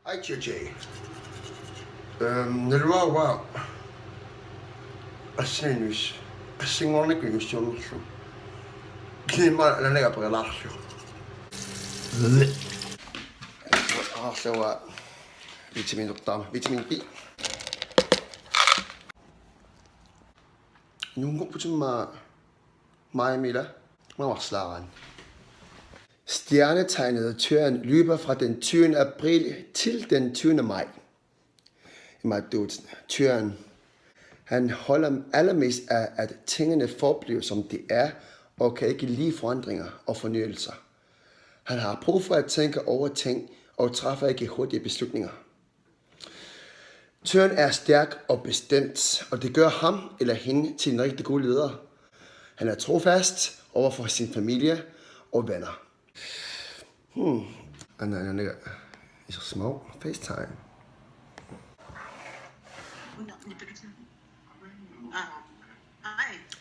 Hej JJ. Nilwaa assinus assingorniku ussunerlu. Kima nanaga pagalarlu. Arsawa vitamin doktor, vitamin B. Nogle på som mig Mila, man var slaren. Stjernetegnet Tyren løber fra den 20. april til den 20. maj. Tyren, han holder allermest af, at tingene forbliver som de er, og kan ikke lide forandringer og fornyelser. Han har brug for at tænke over ting, og træffer ikke hurtige beslutninger. Tyren er stærk og bestemt, og det gør ham eller hende til en rigtig god leder. Han er trofast over for sin familie og venner. Han er så små. FaceTime.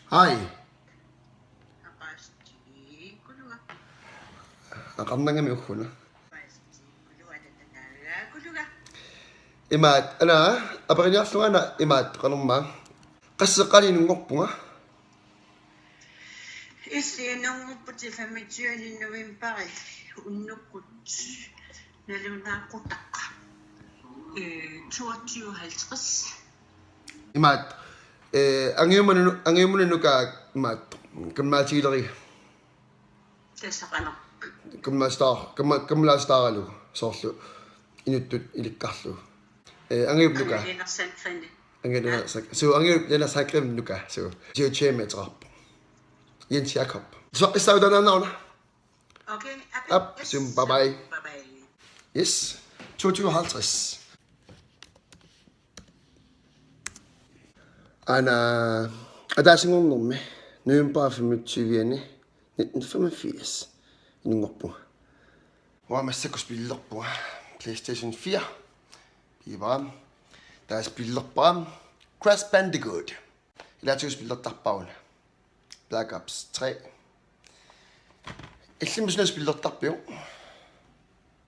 Hej. Ramdanga mi ukuna. Imat ana abarin yasu ana imat kanuma. Qasqali ngokpunga. Issinunguputi 25. november unnukut nalunaqutaqqa 22:50. Imat angiumunu nuka imat kamatileri. Tasaqana. Kamla staralu sorlu inuttut ilikkarlu. Angiumnuka. Angela sak. So angela sakrim nuka. So geometri. Jens Jakob. Så er det der navn. Okay. Up. Så bye bye. Bye bye. Yes. 22:50. Ana adasingon nomme. November 25. 1985. I Nungoppo. Hvor man så kunne spille op på PlayStation 4. Det var der er spillet op på Crash Bandicoot. Jeg lærte at spille op der Black Ops 3. Jeg synes, jeg spiller op der